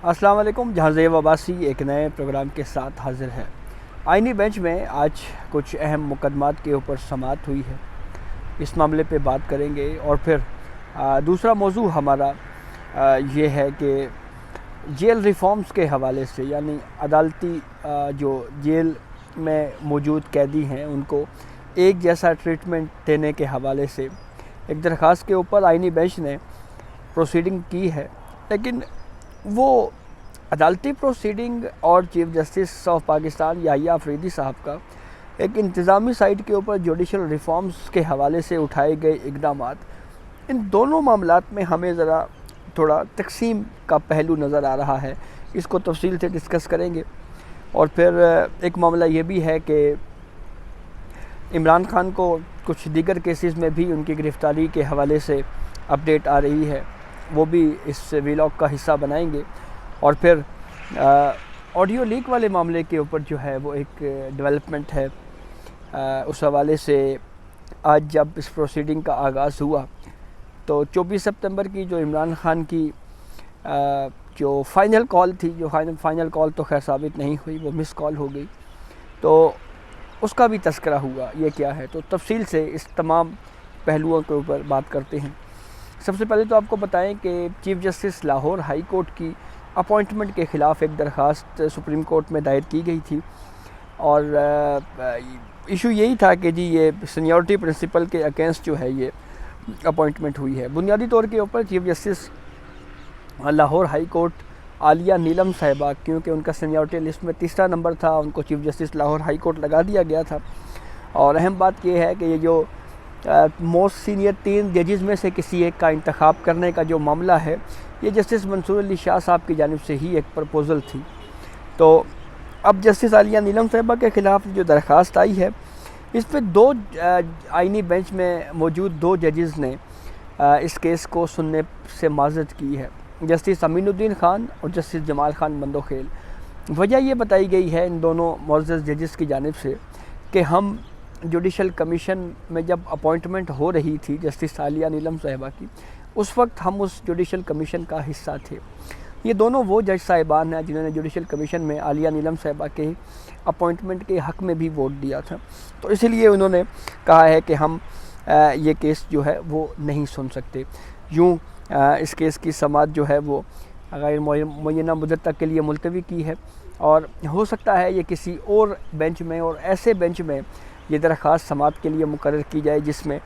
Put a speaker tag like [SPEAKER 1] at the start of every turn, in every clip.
[SPEAKER 1] السلام علیکم. جہاں زیب عباسی ایک نئے پروگرام کے ساتھ حاضر ہے. آئینی بینچ میں آج کچھ اہم مقدمات کے اوپر سماعت ہوئی ہے. اس معاملے پہ بات کریں گے. اور پھر دوسرا موضوع ہمارا یہ ہے کہ جیل ریفارمز کے حوالے سے، یعنی عدالتی جو جیل میں موجود قیدی ہیں ان کو ایک جیسا ٹریٹمنٹ دینے کے حوالے سے ایک درخواست کے اوپر آئینی بینچ نے پروسیڈنگ کی ہے. لیکن وہ عدالتی پروسیڈنگ اور چیف جسٹس آف پاکستان یحییٰ آفریدی صاحب کا ایک انتظامی سائٹ کے اوپر جوڈیشل ریفارمز کے حوالے سے اٹھائے گئے اقدامات، ان دونوں معاملات میں ہمیں ذرا تھوڑا تقسیم کا پہلو نظر آ رہا ہے. اس کو تفصیل سے ڈسکس کریں گے. اور پھر ایک معاملہ یہ بھی ہے کہ عمران خان کو کچھ دیگر کیسز میں بھی ان کی گرفتاری کے حوالے سے اپڈیٹ آ رہی ہے، وہ بھی اس ویلاگ کا حصہ بنائیں گے. اور پھر آڈیو لیک والے معاملے کے اوپر جو ہے وہ ایک ڈیولپمنٹ ہے. اس حوالے سے آج جب اس پروسیڈنگ کا آغاز ہوا تو 24 سپتمبر کی جو عمران خان کی جو فائنل کال تھی، جو فائنل کال تو خیر ثابت نہیں ہوئی، وہ مس کال ہو گئی، تو اس کا بھی تذکرہ ہوا. یہ کیا ہے، تو تفصیل سے اس تمام پہلوؤں کے اوپر بات کرتے ہیں. سب سے پہلے تو آپ کو بتائیں کہ chief justice Lahore high court کی اپوائنٹمنٹ کے خلاف ایک درخواست سپریم کورٹ میں دائر کی گئی تھی. اور ایشو یہی تھا کہ جی یہ سینیورٹی پرنسپل کے اگینسٹ جو ہے یہ اپوائنٹمنٹ ہوئی ہے. بنیادی طور کے اوپر chief justice Lahore high court عالیہ نیلم صاحبہ، کیونکہ ان کا سینیورٹی لسٹ میں تیسرا نمبر تھا، ان کو chief justice Lahore high court لگا دیا گیا تھا. اور اہم بات یہ ہے کہ یہ جو موسٹ سینئر 3 ججز میں سے کسی ایک کا انتخاب کرنے کا جو معاملہ ہے، یہ جسٹس منصور علی شاہ صاحب کی جانب سے ہی ایک پرپوزل تھی. تو اب جسٹس عالیہ نیلم صاحبہ کے خلاف جو درخواست آئی ہے، اس پہ دو آئینی بینچ میں موجود 2 ججز نے اس کیس کو سننے سے معذرت کی ہے، جسٹس امین الدین خان اور جسٹس جمال خان مندوخیل. وجہ یہ بتائی گئی ہے ان دونوں معزز ججز کی جانب سے کہ ہم جوڈیشل کمیشن میں جب اپوائنٹمنٹ ہو رہی تھی جسٹس عالیہ نیلم صاحبہ کی، اس وقت ہم اس جوڈیشل کمیشن کا حصہ تھے. یہ دونوں وہ جج صاحبان ہیں جنہوں نے جوڈیشل کمیشن میں عالیہ نیلم صاحبہ کے اپوائنٹمنٹ کے حق میں بھی ووٹ دیا تھا. تو اسی لیے انہوں نے کہا ہے کہ ہم یہ کیس جو ہے وہ نہیں سن سکتے. یوں اس کیس کی سماعت جو ہے وہ غیر معینہ مدت تک کے لیے ملتوی کی ہے، اور ہو سکتا ہے یہ کسی اور بینچ میں اور ایسے بینچ میں یہ درخواست سماعت کے لیے مقرر کی جائے جس میں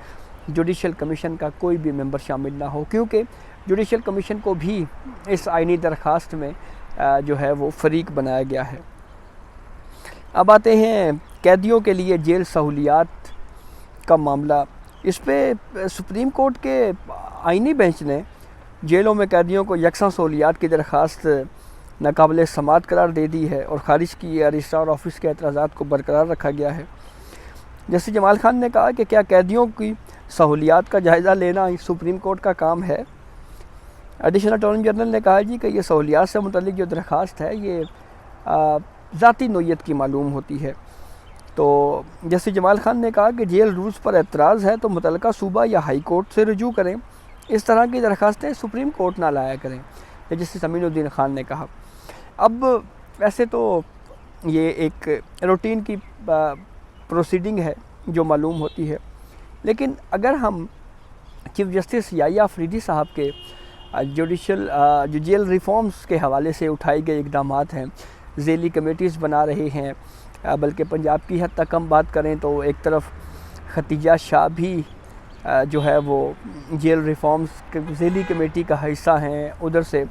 [SPEAKER 1] جوڈیشل کمیشن کا کوئی بھی ممبر شامل نہ ہو، کیونکہ جوڈیشل کمیشن کو بھی اس آئینی درخواست میں جو ہے وہ فریق بنایا گیا ہے. اب آتے ہیں قیدیوں کے لیے جیل سہولیات کا معاملہ. اس پہ سپریم کورٹ کے آئینی بینچ نے جیلوں میں قیدیوں کو یکساں سہولیات کی درخواست ناقابل سماعت قرار دے دی ہے، اور خارج کی رجسٹرار آفس کے اعتراضات کو برقرار رکھا گیا ہے. جسٹس جمال خان نے کہا کہ کیا قیدیوں کی سہولیات کا جائزہ لینا سپریم کورٹ کا کام ہے؟ ایڈیشنل اٹارنی جنرل نے کہا جی کہ یہ سہولیات سے متعلق جو درخواست ہے یہ ذاتی نوعیت کی معلوم ہوتی ہے. تو جسٹس جمال خان نے کہا کہ جیل رولز پر اعتراض ہے تو متعلقہ صوبہ یا ہائی کورٹ سے رجوع کریں، اس طرح کی درخواستیں سپریم کورٹ نہ لایا کریں. یہ جسٹس امین الدین خان نے کہا. اب ویسے تو یہ ایک روٹین کی پروسیڈنگ ہے جو معلوم ہوتی ہے، لیکن اگر ہم چیف جسٹس یحییٰ آفریدی صاحب کے جوڈیشل جو جیل ریفارمز کے حوالے سے اٹھائے گئے اقدامات ہیں، ذیلی کمیٹیز بنا رہے ہیں، بلکہ پنجاب کی حد تک ہم بات کریں تو ایک طرف ختیجہ شاہ بھی جو ہے وہ جیل ریفارمز کے ذیلی کمیٹی کا حصہ ہیں، ادھر سے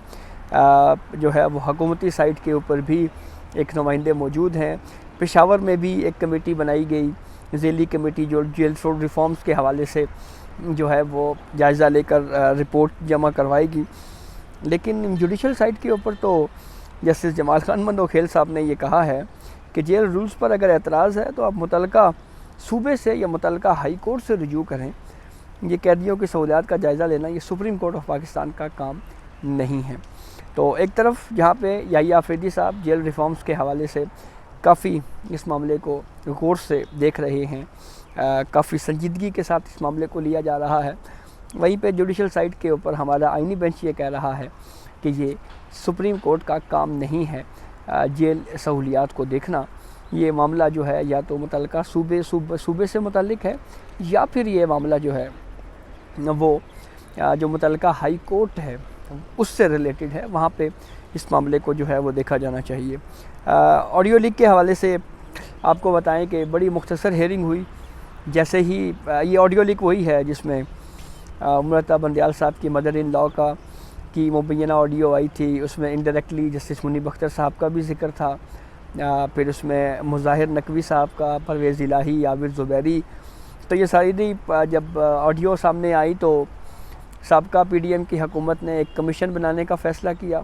[SPEAKER 1] جو ہے وہ حکومتی سائٹ کے اوپر بھی ایک نمائندے موجود ہیں. پشاور میں بھی ایک کمیٹی بنائی گئی، ذیلی کمیٹی، جو جیل ریفارمز کے حوالے سے جو ہے وہ جائزہ لے کر رپورٹ جمع کروائے گی. لیکن جوڈیشل سائٹ کے اوپر تو جسٹس جمال خان مندوخیل صاحب نے یہ کہا ہے کہ جیل رولز پر اگر اعتراض ہے تو آپ متعلقہ صوبے سے یا متعلقہ ہائی کورٹ سے رجوع کریں. یہ قیدیوں کی سہولیات کا جائزہ لینا یہ سپریم کورٹ آف پاکستان کا کام نہیں ہے. تو ایک طرف جہاں پہ یحییٰ آفریدی صاحب جیل ریفارمز کے حوالے سے کافی اس معاملے کو غور سے دیکھ رہے ہیں، کافی سنجیدگی کے ساتھ اس معاملے کو لیا جا رہا ہے، وہیں پہ جوڈیشل سائٹ کے اوپر ہمارا آئینی بینچ یہ کہہ رہا ہے کہ یہ سپریم کورٹ کا کام نہیں ہے جیل سہولیات کو دیکھنا. یہ معاملہ جو ہے یا تو متعلقہ صوبے سے متعلق ہے یا پھر یہ معاملہ جو ہے وہ جو متعلقہ ہائی کورٹ ہے اس سے ریلیٹڈ ہے. وہاں پہ اس معاملے کو جو ہے وہ دیکھا جانا چاہیے. آڈیو لیک کے حوالے سے آپ کو بتائیں کہ بڑی مختصر ہیئرنگ ہوئی. جیسے ہی یہ آڈیو لیک وہی ہے جس میں امرتا بندیال صاحب کی مدر ان لا کی مبینہ آڈیو آئی تھی. اس میں انڈائریکٹلی جسٹس منیب اختر صاحب کا بھی ذکر تھا. پھر اس میں مظاہر نقوی صاحب کا، پرویز الہی، عابد زبیری. تو یہ ساری جب آڈیو سامنے آئی تو سابقہ پی ڈی ایم کی حکومت نے ایک کمیشن بنانے کا فیصلہ کیا.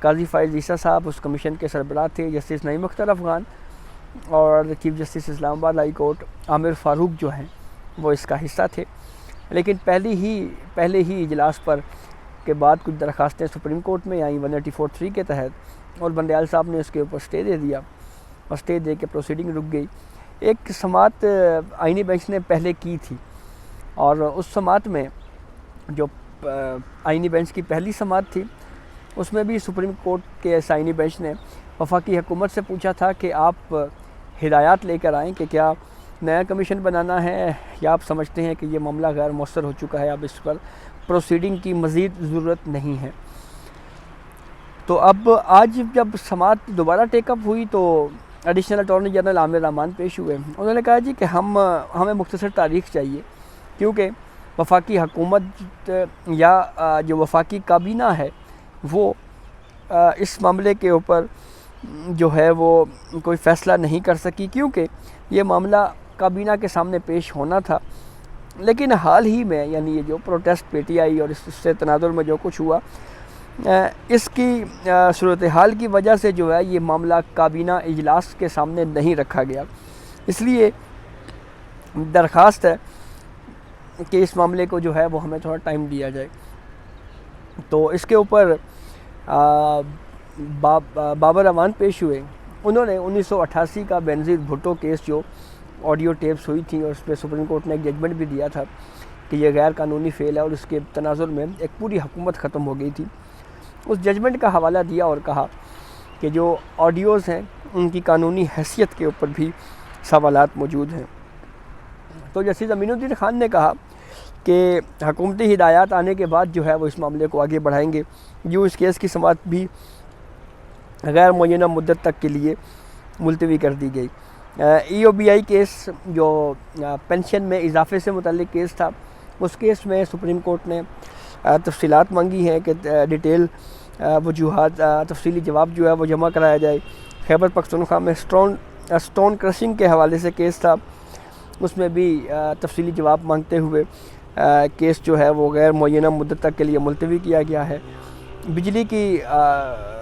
[SPEAKER 1] قاضی فائز عیسیٰ صاحب اس کمیشن کے سربراہ تھے. جسٹس نعیم اختر افغان اور چیف جسٹس اسلام آباد ہائی کورٹ عامر فاروق جو ہیں وہ اس کا حصہ تھے. لیکن پہلے ہی اجلاس پر کے بعد کچھ درخواستیں سپریم کورٹ میں آئیں 184(3) کے تحت، اور بندیال صاحب نے اس کے اوپر اسٹے دے دیا اور اسٹے دے کے پروسیڈنگ رک گئی. ایک سماعت آئینی بینچ نے پہلے کی تھی اور اس سماعت میں جو آئینی بینچ کی پہلی سماعت تھی اس میں بھی سپریم کورٹ کے آئینی بینچ نے وفاقی حکومت سے پوچھا تھا کہ آپ ہدایات لے کر آئیں کہ کیا نیا کمیشن بنانا ہے یا آپ سمجھتے ہیں کہ یہ معاملہ غیر مؤثر ہو چکا ہے، اب اس پر پروسیڈنگ کی مزید ضرورت نہیں ہے. تو اب آج جب سماعت دوبارہ ٹیک اپ ہوئی تو ایڈیشنل اٹارنی جنرل عامر رحمان پیش ہوئے. انہوں نے کہا جی کہ ہمیں مختصر تاریخ چاہیے، کیونکہ وفاقی حکومت یا جو وفاقی کابینہ ہے وہ اس معاملے کے اوپر جو ہے وہ کوئی فیصلہ نہیں کر سکی، کیونکہ یہ معاملہ کابینہ کے سامنے پیش ہونا تھا. لیکن حال ہی میں یعنی یہ جو پروٹیسٹ پی ٹی آئی اور اس سے تناظر میں جو کچھ ہوا، اس کی صورتحال کی وجہ سے جو ہے یہ معاملہ کابینہ اجلاس کے سامنے نہیں رکھا گیا. اس لیے درخواست ہے کہ اس معاملے کو جو ہے وہ ہمیں تھوڑا ٹائم دیا جائے. تو اس کے اوپر بابر امان پیش ہوئے. انہوں نے 1988 کا بینظیر بھٹو کیس جو آڈیو ٹیپس ہوئی تھیں اور اس پہ سپریم کورٹ نے ایک ججمنٹ بھی دیا تھا کہ یہ غیر قانونی فعل ہے اور اس کے تناظر میں ایک پوری حکومت ختم ہو گئی تھی. اس ججمنٹ کا حوالہ دیا اور کہا کہ جو آڈیوز ہیں ان کی قانونی حیثیت کے اوپر بھی سوالات موجود ہیں. تو جسٹس امین الدین خان نے کہا کہ حکومتی ہدایات آنے کے بعد جو ہے وہ اس معاملے کو آگے بڑھائیں گے. جو اس کیس کی سماعت بھی غیر معینہ مدت تک کے لیے ملتوی کر دی گئی. ای او بی آئی کیس جو پینشن میں اضافے سے متعلق کیس تھا، اس کیس میں سپریم کورٹ نے تفصیلات مانگی ہیں کہ ڈیٹیل وجوہات تفصیلی جواب جو ہے وہ جمع کرایا جائے. خیبر پختونخوا میں سٹون کرشنگ کے حوالے سے کیس تھا، اس میں بھی تفصیلی جواب مانگتے ہوئے کیس جو ہے وہ غیر معینہ مدت تک کے لیے ملتوی کیا گیا ہے.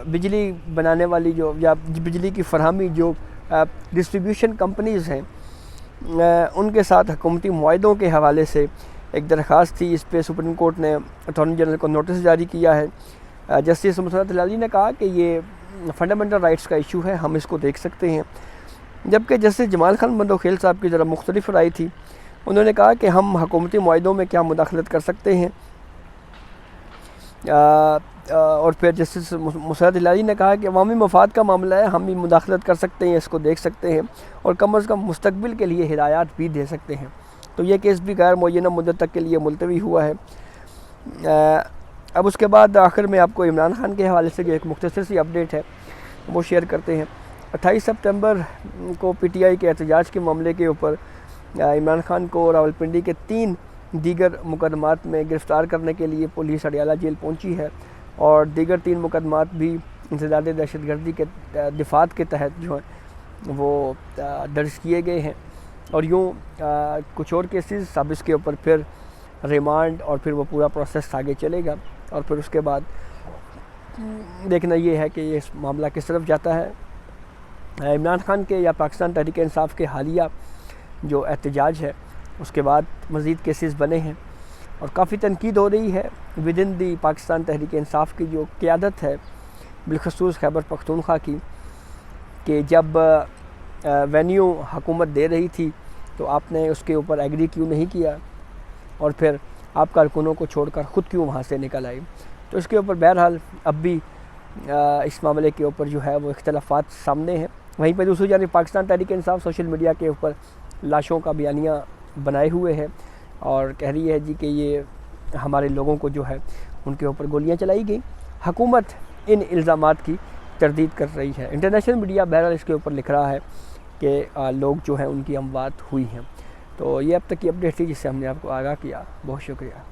[SPEAKER 1] بجلی بنانے والی جو یا بجلی کی فراہمی جو ڈسٹریبیوشن کمپنیز ہیں ان کے ساتھ حکومتی معاہدوں کے حوالے سے ایک درخواست تھی. اس پہ سپریم کورٹ نے اٹارنی جنرل کو نوٹس جاری کیا ہے. جسٹس مسرت ہلالی نے کہا کہ یہ فنڈامنٹل رائٹس کا ایشو ہے، ہم اس کو دیکھ سکتے ہیں. جبکہ جسٹس جمال خان بندوخیل صاحب کی ذرا مختلف رائے تھی. انہوں نے کہا کہ ہم حکومتی معاہدوں میں کیا مداخلت کر سکتے ہیں، اور پھر جسٹس مسرت ہلالی نے کہا کہ عوامی مفاد کا معاملہ ہے، ہم بھی مداخلت کر سکتے ہیں، اس کو دیکھ سکتے ہیں اور کم از کم مستقبل کے لیے ہدایات بھی دے سکتے ہیں. تو یہ کیس بھی غیر معینہ مدت تک کے لیے ملتوی ہوا ہے. اب اس کے بعد آخر میں آپ کو عمران خان کے حوالے سے جو ایک مختصر سی اپڈیٹ ہے وہ شیئر کرتے ہیں. 28 سپتمبر کو پی ٹی آئی کے احتجاج کے معاملے کے اوپر عمران خان کو راولپنڈی کے 3 دیگر مقدمات میں گرفتار کرنے کے لیے پولیس اڈیالہ جیل پہنچی ہے، اور دیگر 3 مقدمات بھی انسداد دہشت گردی کے دفعات کے تحت جو ہیں وہ درج کیے گئے ہیں. اور یوں کچھ اور کیسز اب اس کے اوپر پھر ریمانڈ اور پھر وہ پورا پروسیس آگے چلے گا، اور پھر اس کے بعد دیکھنا یہ ہے کہ یہ معاملہ کس طرف جاتا ہے. عمران خان کے یا پاکستان تحریک انصاف کے حالیہ جو احتجاج ہے اس کے بعد مزید کیسز بنے ہیں اور کافی تنقید ہو رہی ہے ود ان دی پاکستان تحریک انصاف کی جو قیادت ہے بالخصوص خیبر پختونخوا کی، کہ جب وینیو حکومت دے رہی تھی تو آپ نے اس کے اوپر ایگری کیوں نہیں کیا، اور پھر آپ کارکنوں کو چھوڑ کر خود کیوں وہاں سے نکل آئے. تو اس کے اوپر بہرحال اب بھی اس معاملے کے اوپر جو ہے وہ اختلافات سامنے ہیں. وہیں پہ دوسری جانب پاکستان تحریک انصاف سوشل میڈیا کے اوپر لاشوں کا بیانیہ بنائے ہوئے ہے اور کہہ رہی ہے جی کہ یہ ہمارے لوگوں کو جو ہے ان کے اوپر گولیاں چلائی گئیں. حکومت ان الزامات کی تردید کر رہی ہے. انٹرنیشنل میڈیا بہرحال اس کے اوپر لکھ رہا ہے کہ لوگ جو ہیں ان کی اموات ہوئی ہیں. تو یہ اب تک کی اپڈیٹ تھی جس سے ہم نے آپ کو آگاہ کیا. بہت شکریہ.